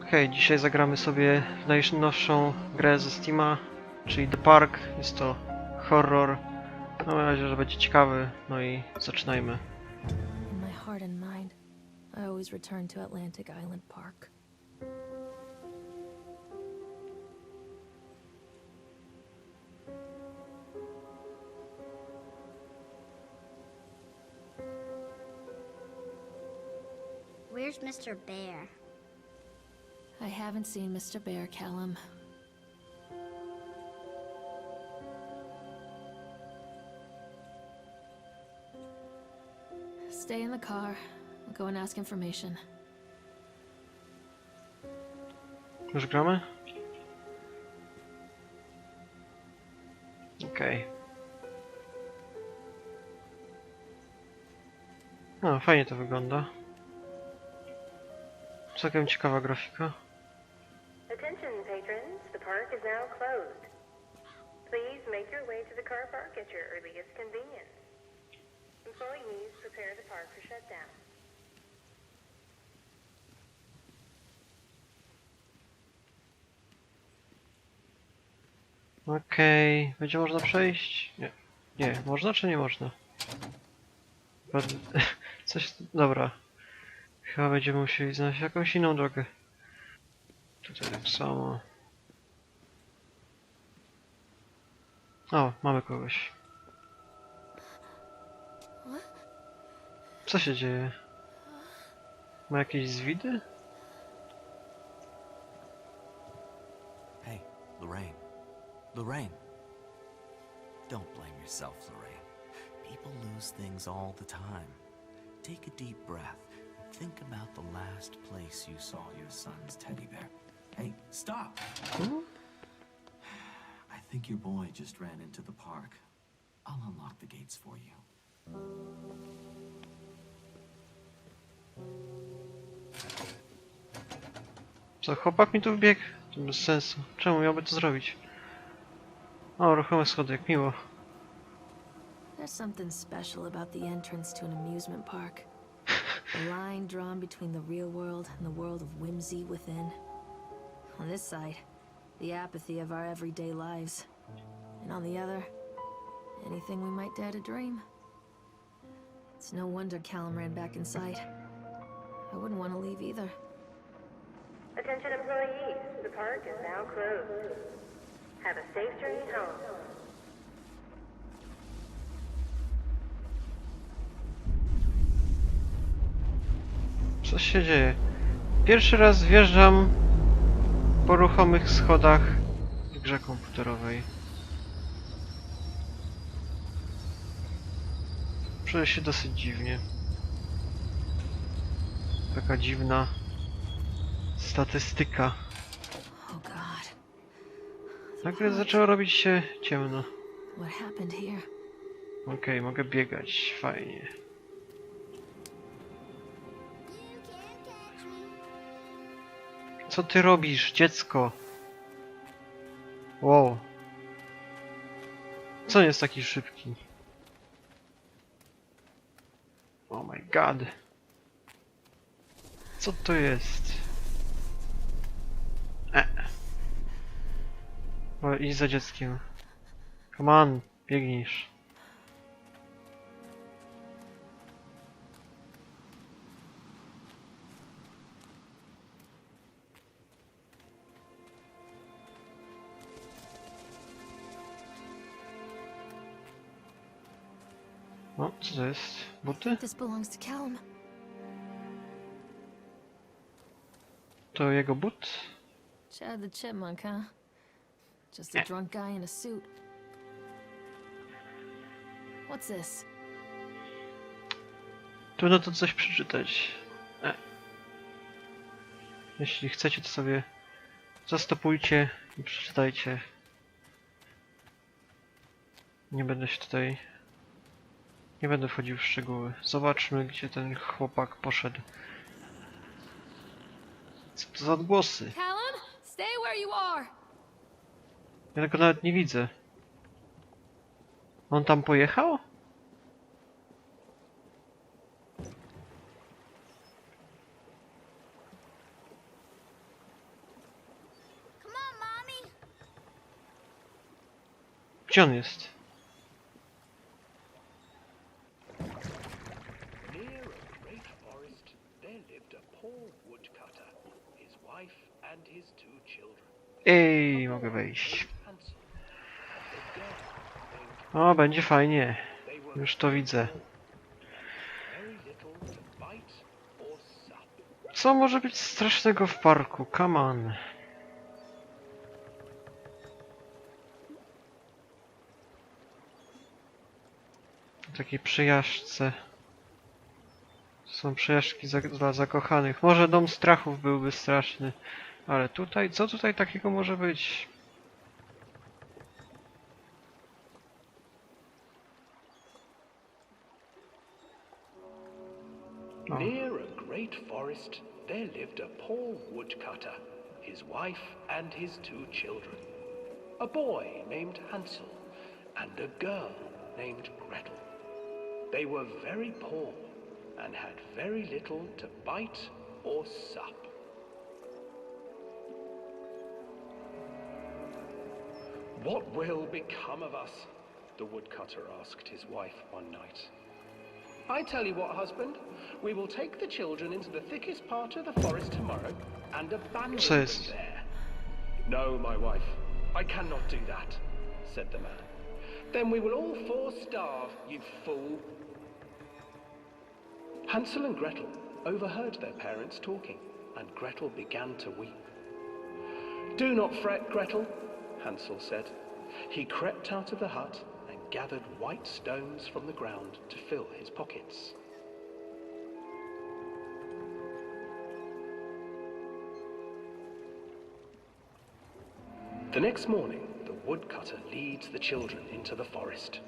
Hej, dzisiaj zagramy sobie w najnowszą grę ze Steama, czyli The Park. Jest to horror. Mam nadzieję, że będzie ciekawy. No i zaczynajmy. In my heart and mind, I always return to Atlantic Island Park. Where's Mr. Bear? I haven't seen Mr. Bear, Callum. Stay in the car. I'll go and ask information. Już gramy? Okej. No, fajnie to wygląda. Całkiem ciekawa grafika. Attention patrons, the park is now closed. Please make your way to the car park at your earliest convenience. Employees prepare the park for shutdown. Okej, będzie można przejść? Nie. Nie, można czy nie można? Coś... Dobra. Chyba będziemy musieli znaleźć jakąś inną drogę. Tutaj tak samo. O, mamy kogoś. Co się dzieje? Ma jakieś zwidy? Hey, Lorraine. Lorraine. Don't blame yourself, Lorraine. People lose things all the time. Take a deep breath and think about the last place you saw your son's teddy bear. Hey, stop! I think your boy just ran into the park. I'll unlock the gates for you. Co, chłopak mi tu wbiegł? To bez sensu. Czemu miałby to zrobić? O, ruchome schody, jak miło. There's something special about the entrance to an amusement park. The line drawn between the real world and the world of whimsy within. On this side, the apathy of our everyday lives. And on the other, anything we might dare to dream. It's no wonder Callum ran back inside. I wouldn't want to leave either. Attention employees, the park is now closed. Have a safe journey home. Co się dzieje? Pierwszy raz wjeżdżam po ruchomych schodach w grze komputerowej. Czuję się dosyć dziwnie. Taka dziwna statystyka. Oh God. Nagle zaczęło robić się ciemno. What happened here? Okej, mogę biegać. Fajnie. Co ty robisz, dziecko? Wow. Co jest taki szybki? Oh my god. Co to jest? O, idź za dzieckiem. Come on, biegniesz. O, co to jest? Buty? This belongs to Callum. To jego but? Chad the Chipmunk, huh? Just a drunk guy in a suit. What's this? Trudno to coś przeczytać. Jeśli chcecie, to sobie zastopujcie i przeczytajcie. Nie będę się tutaj... Nie będę wchodził w szczegóły. Zobaczmy, gdzie ten chłopak poszedł. Co to za odgłosy? Callum, stay where you are. Ja tego nawet nie widzę. On tam pojechał? Gdzie on jest? Near a great forest, there lived a poor woodcutter, his wife and his 2 children. Ej, mogę wejść. Hansel and a girl named O, będzie fajnie. they were Już to widzę. very little to bite or sup. Co może być strasznego w parku? Come on. Takiej przejażdżce. Są przejażdżki dla zakochanych. Może dom strachów byłby straszny. Ale tutaj, co tutaj takiego może być? O. Near a great forest, there lived a poor woodcutter, his wife and his 2 children. A boy named Hansel and a girl named Gretel. They were very poor and had very little to bite or sup. What will become of us? The woodcutter asked his wife one night. I tell you what, husband, we will take the children into the thickest part of the forest tomorrow and abandon Co them jest? there. No, my wife, I cannot do that, said the man. Then we will all 4 starve, you fool. Hansel and Gretel overheard their parents talking, and Gretel began to weep. Do not fret, Gretel, Hansel said. He crept out of the hut and gathered white stones from the ground to fill his pockets. The next morning, the woodcutter leads the children into the forest.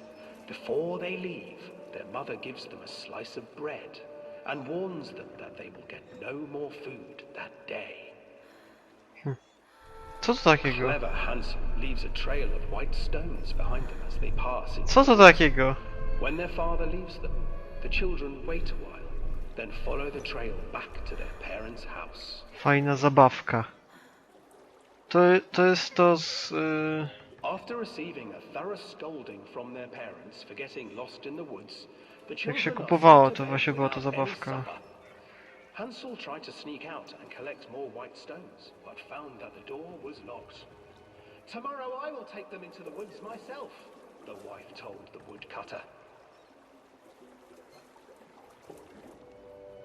Before they leave, their mother gives them a slice of bread and warns them that they will get no more food that day. Co to takiego? Clever Hansel leaves a trail of white stones behind them as they pass into Co to takiego? When their father leaves them, the children wait a while, then follow the trail back to their parents' house. Fajna zabawka. To jest to z... After receiving a thorough scolding from their parents for getting lost in the woods, the Jak children się are kupowało, sent to to bed właśnie była to without any zabawka. supper. Hansel tried to sneak out and collect more white stones, but found that the door was locked. Tomorrow I will take them into the woods myself, the wife told the woodcutter.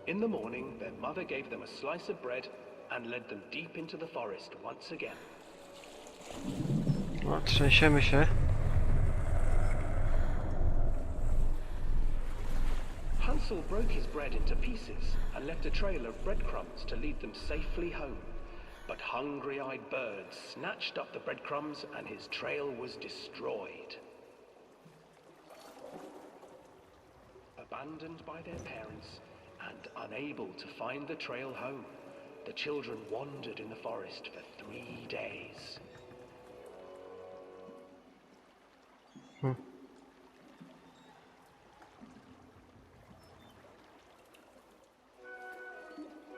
In the morning, their mother gave them a slice of bread and led them deep into the forest once again. O, trzęsiemy się. Hansel broke his bread into pieces and left a trail of breadcrumbs to lead them safely home. But hungry-eyed birds snatched up the breadcrumbs and his trail was destroyed. Abandoned by their parents and unable to find the trail home, the children wandered in the forest for 3 days.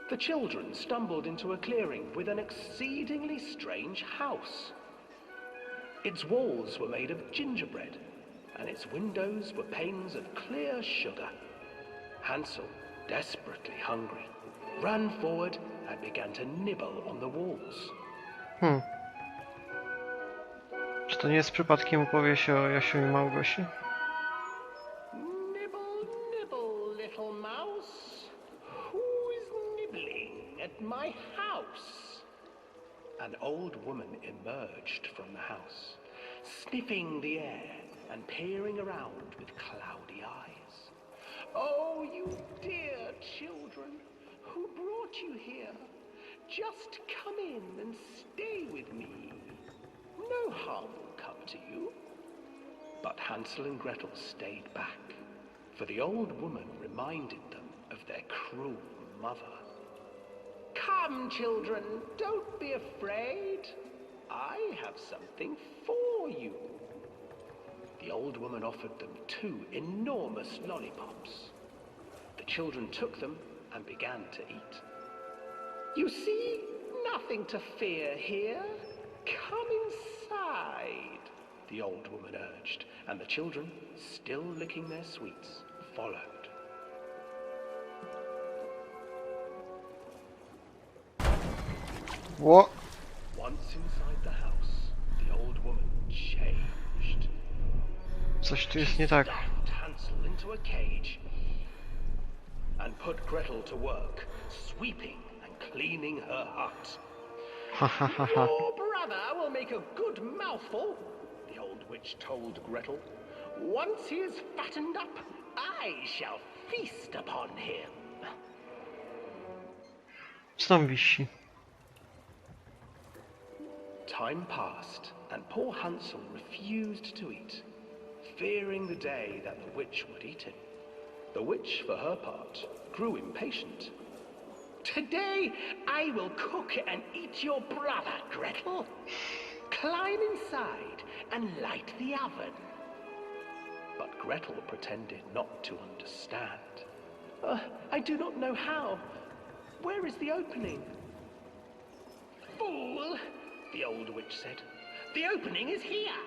The children stumbled into a clearing with an exceedingly strange house. Its walls were made of gingerbread, and its windows were panes of clear sugar. Hansel, desperately hungry, ran forward and began to nibble on the walls. Czy to nie jest przypadkiem opowieść o Jasiu i Małgosi? Nibble, nibble, little mouse. Who is nibbling at my house? An old woman emerged from the house, sniffing the air and peering around with cloudy eyes. Oh, you dear children, who brought you here? Just come in and stay with me. No harm will come to you. But Hansel and Gretel stayed back, for the old woman reminded them of their cruel mother. Come, children, don't be afraid. I have something for you. The old woman offered them 2 enormous lollipops. The children took them and began to eat. You see, nothing to fear here. Come inside. the old woman urged, and the children, still licking their sweets, followed. Ło! Once inside the house, the old woman changed. Coś tu jest nie tak. Stuffed Hansel into a cage and put Gretel to work, sweeping and cleaning her hut. Ha ha ha ha. Your brother will make a good mouthful, the old witch told Gretel. Once he is fattened up, I shall feast upon him. Co tam wisi? Time passed, and poor Hansel refused to eat, fearing the day that the witch would eat him. The witch, for her part, grew impatient. Today I will cook and eat your brother, Gretel. Climb inside and light the oven. But Gretel pretended not to understand. I do not know how. Where is the opening? Fool, the old witch said. The opening is here.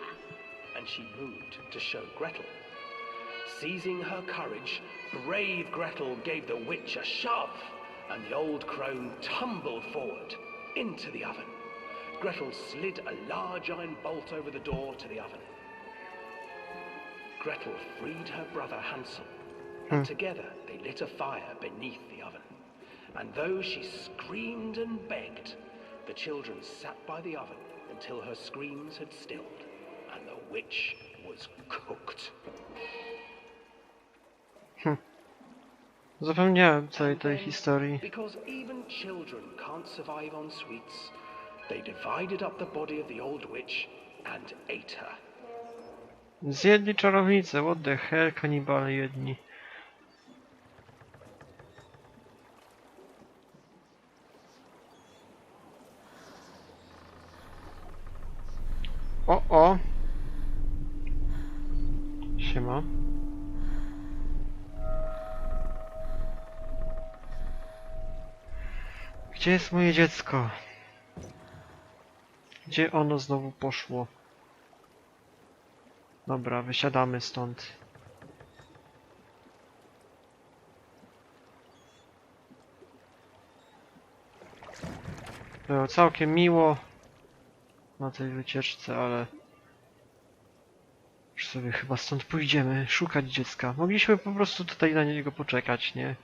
And she moved to show Gretel. Seizing her courage, brave Gretel gave the witch a shove, and the old crone tumbled forward into the oven. Gretel slid a large iron bolt over the door to the oven. Gretel freed her brother Hansel, and together they lit a fire beneath the oven. And though she screamed and begged, the children sat by the oven until her screams had stilled, and the witch was cooked. Zapomniałem całej tej historii. Because even children can't survive on sweets, they divided up the body of the old witch and ate her. Zjedli czarownicę, what the hell, kanibale jedni. O! Siema. Gdzie jest moje dziecko? Gdzie ono znowu poszło? Dobra, wysiadamy stąd. Było całkiem miło na tej wycieczce, ale już sobie chyba stąd pójdziemy szukać dziecka. Mogliśmy po prostu tutaj na niego poczekać, nie?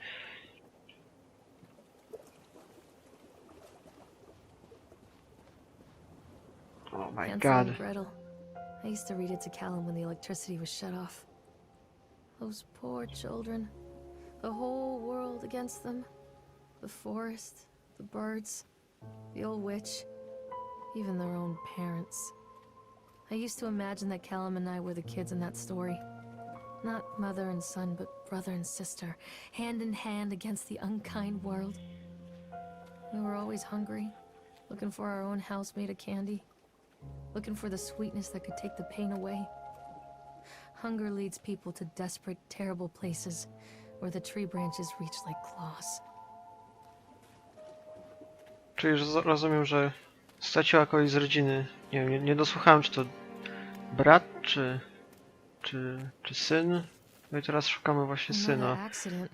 Oh my Hansel god. and Gretel. I used to read it to Callum when the electricity was shut off. Those poor children. The whole world against them. The forest, the birds, the old witch, even their own parents. I used to imagine that Callum and I were the kids in that story. Not mother and son, but brother and sister, hand in hand against the unkind world. We were always hungry, looking for our own house made of candy. Looking for the sweetness that could take the pain away. Hunger leads people to desperate, terrible places where the tree branches reach like claws. Czyli rozumiem, że straciła kogoś z rodziny. Nie wiem, nie dosłuchałem, czy to brat, czy syn. No i teraz szukamy właśnie syna. Another accident.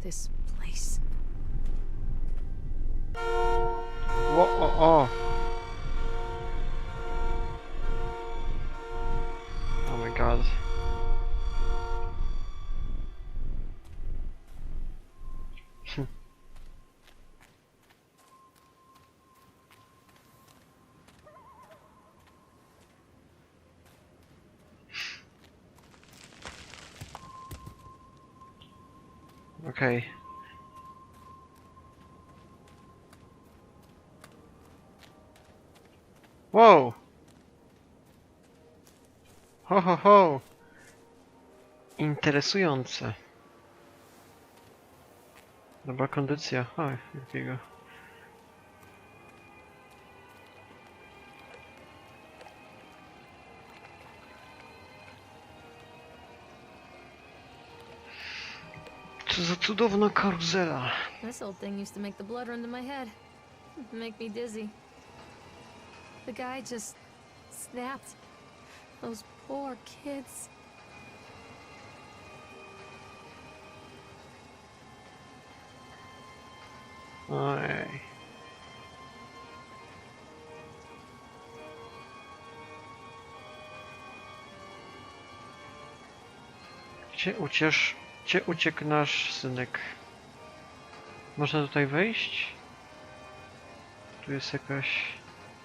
This place. O! Oh my god. Okej. Wow! Ho! Interesujące. Dobra kondycja. Jakiego. Co za cudowna karuzela. This old thing used to make the blood run to my head. Make me dizzy. The guy just snapped Those poor kids. Ojej. Gdzie uciekł nasz synek? Można tutaj wejść? Tu jest jakaś...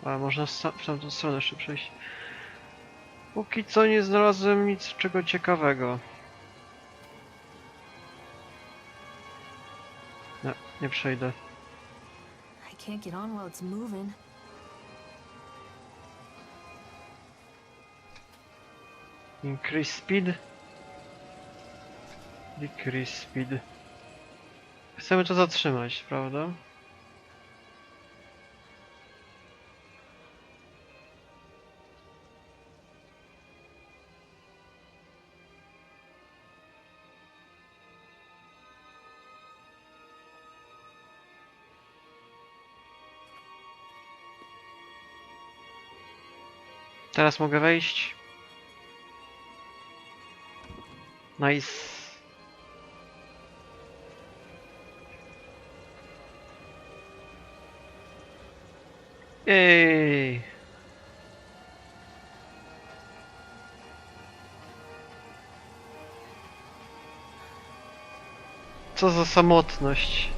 A, można w tamtą stronę jeszcze przejść. Póki co nie znalazłem nic czego ciekawego. Nie przejdę. I can't get on while it's moving. Increase speed. Decrease speed. Chcemy to zatrzymać, prawda? Teraz mogę wejść. Nice. Ej. Co za samotność.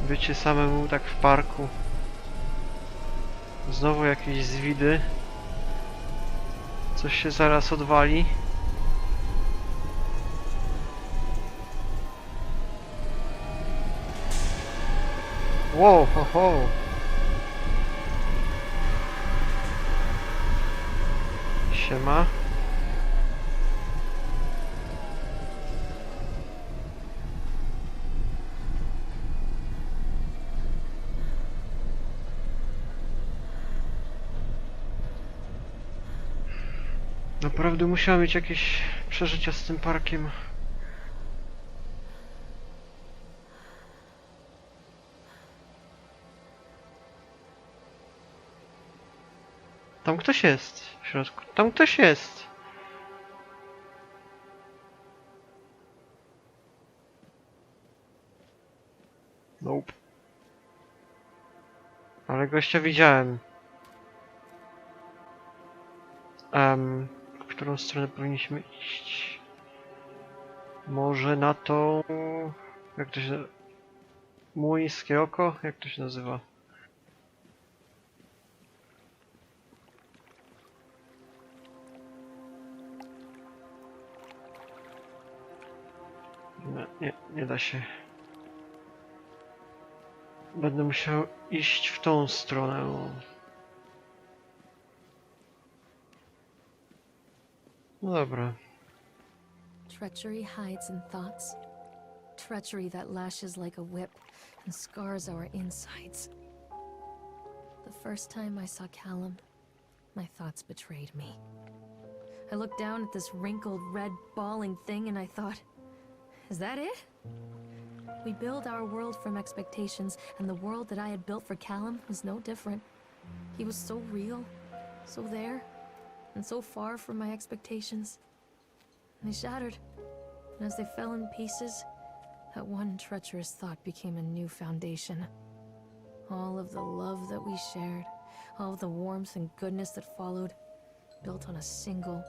Bycie samemu tak w parku. Znowu jakieś zwidy. Coś się zaraz odwali. Wow, ho, ho. Siema. Naprawdę musiałem mieć jakieś przeżycia z tym parkiem. Tam ktoś jest w środku. Tam ktoś jest. Nope. Ale gościa widziałem. W którą stronę powinniśmy iść? Może na to... Jak to się... Młyńskie oko? Jak to się nazywa? Nie da się. Będę musiał iść w tą stronę. No dobra. Treachery hides in thoughts. Treachery that lashes like a whip and scars our insides. The first time I saw Callum, my thoughts betrayed me. I looked down at this wrinkled, red, bawling thing and I thought, is that it? We build our world from expectations, and the world that I had built for Callum was no different. He was so real, so there, and so far from my expectations. They shattered, and as they fell in pieces, that one treacherous thought became a new foundation. All of the love that we shared, all of the warmth and goodness that followed, built on a single,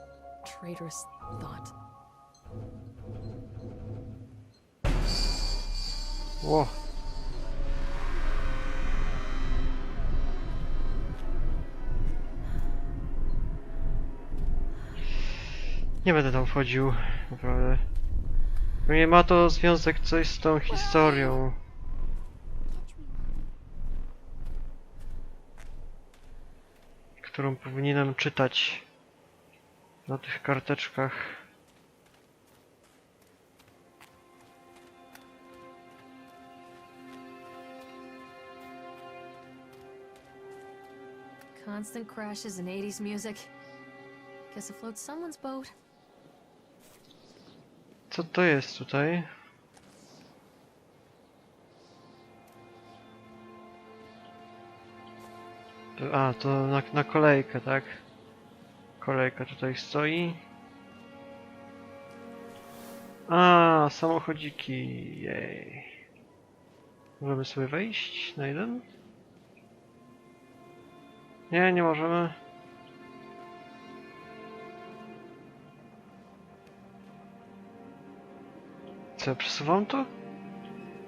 traitorous thought. Ło. Nie będę tam wchodził, naprawdę. Bo nie ma to związek coś z tą historią. Którą powinienem czytać na tych karteczkach. Constant crashes and 80s music. Guess it floats someone's boat. Co to jest tutaj? A, to na kolejkę, tak? Kolejka tutaj stoi. A, samochodziki. Jej. Możemy sobie wejść na jeden? Nie, nie możemy. Co, ja przesuwam to?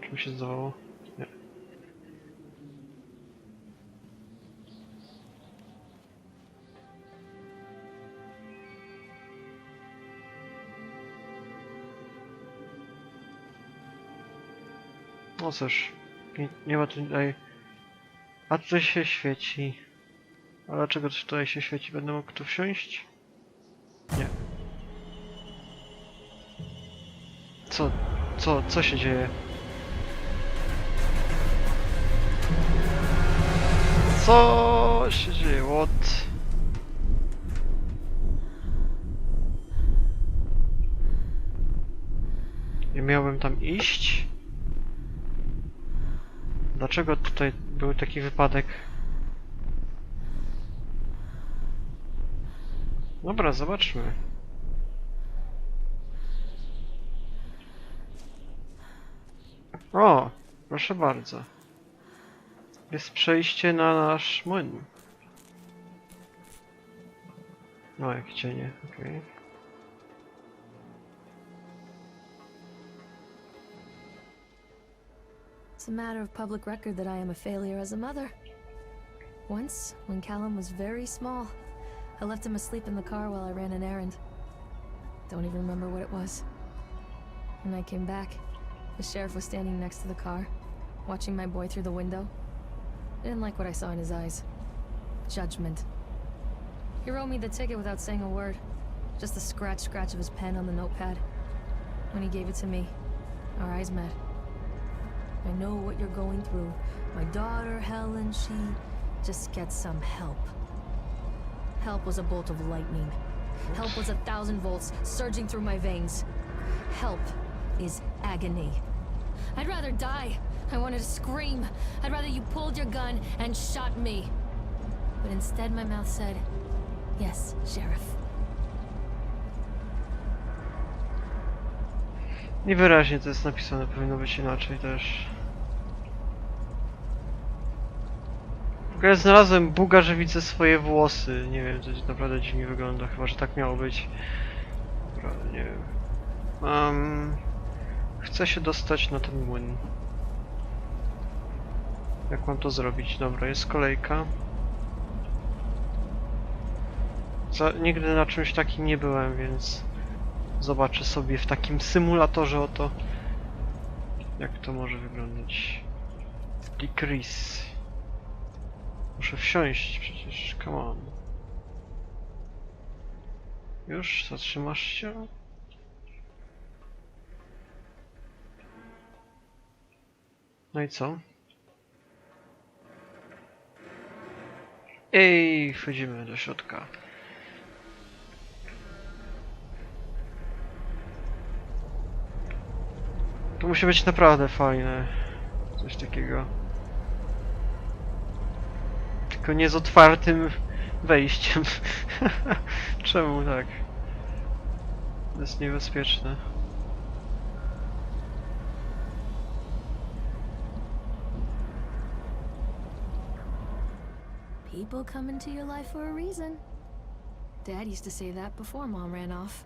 Czy mi się zdawało? Nie. No cóż, nie ma tutaj... A tutaj się świeci. A dlaczego tutaj się świeci? Będę mógł tu wsiąść? Nie. Co się dzieje? Co się dzieje? What? Nie miałbym tam iść? Dlaczego tutaj był taki wypadek? Dobra, zobaczmy. O, proszę bardzo. Jest przejście na nasz młyn. No, jak cienie, okej. It's a matter of public record that I am a failure as a mother. Once, when Callum was very small, I left him asleep in the car while I ran an errand. Don't even remember what it was. When I came back, the sheriff was standing next to the car, watching my boy through the window. I didn't like what I saw in his eyes. Judgment. He wrote me the ticket without saying a word. Just the scratch of his pen on the notepad. When he gave it to me, our eyes met. I know what you're going through. My daughter, Helen, she just gets some help. Help was a bolt of lightning. Help was 1,000 volts surging through my veins. Help is agony. I'd rather die. I wanted to scream. I'd rather you pulled your gun and shot me. But instead my mouth said, yes, Sheriff. Niewyraźnie to jest napisane, powinno być inaczej też. W ogóle znalazłem buga, że widzę swoje włosy. Nie wiem, to naprawdę dziwnie wygląda, chyba że tak miało być. Naprawdę nie wiem. Chcę się dostać na ten młyn. Jak mam to zrobić? Dobra, jest kolejka. Nigdy na czymś takim nie byłem, więc zobaczę sobie w takim symulatorze oto, jak to może wyglądać. Decrease. Muszę wsiąść przecież, come on. Już? Zatrzymasz się? No i co? Ej, wchodzimy do środka. To musi być naprawdę fajne. Coś takiego. Tylko nie z otwartym wejściem. Czemu tak? To jest niebezpieczne. People come into your life for a reason. Dad used to say that before Mom ran off.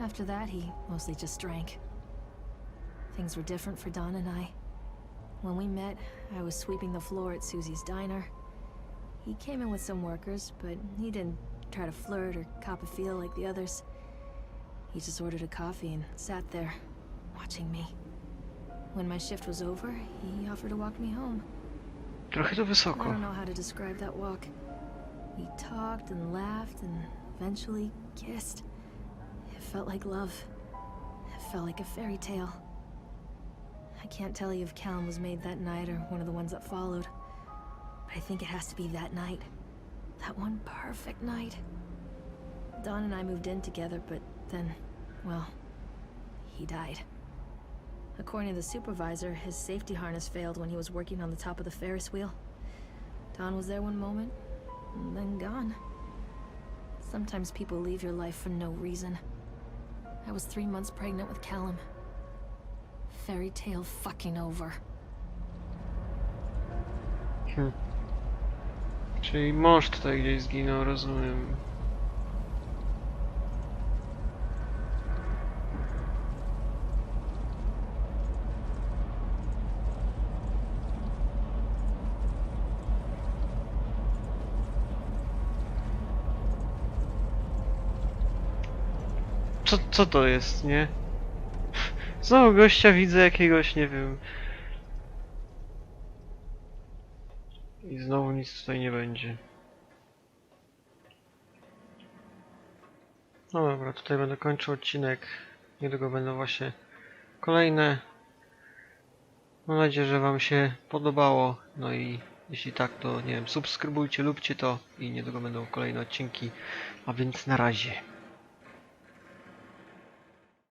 After that, he mostly just drank. Things were different for Don and I. When we met, I was sweeping the floor at Susie's diner. He came in with some workers, but he didn't try to flirt or cop a feel like the others. He just ordered a coffee and sat there, watching me. When my shift was over, he offered to walk me home. Trochę to I wysoko. don't know how to describe that walk. We talked and laughed and eventually kissed. It felt like love. It felt like a fairy tale. I can't tell you if Callum was made that night or one of the ones that followed. But I think it has to be that night. That one perfect night. Don and I moved in together, but then, well, he died. According to the supervisor, his safety harness failed when he was working on the top of the Ferris wheel. Don was there one moment, and then gone. Sometimes people leave your life for no reason. I was 3 months pregnant with Callum. Fairy tale fucking over. Czyli mąż tutaj gdzieś zginął, rozumiem. Co to jest, nie? Znowu gościa widzę jakiegoś, nie wiem. I znowu nic tutaj nie będzie. No dobra, tutaj będę kończył odcinek. Niedługo będą właśnie kolejne. Mam nadzieję, że wam się podobało. No i jeśli tak, to nie wiem, subskrybujcie, lubcie to i niedługo będą kolejne odcinki. A więc na razie.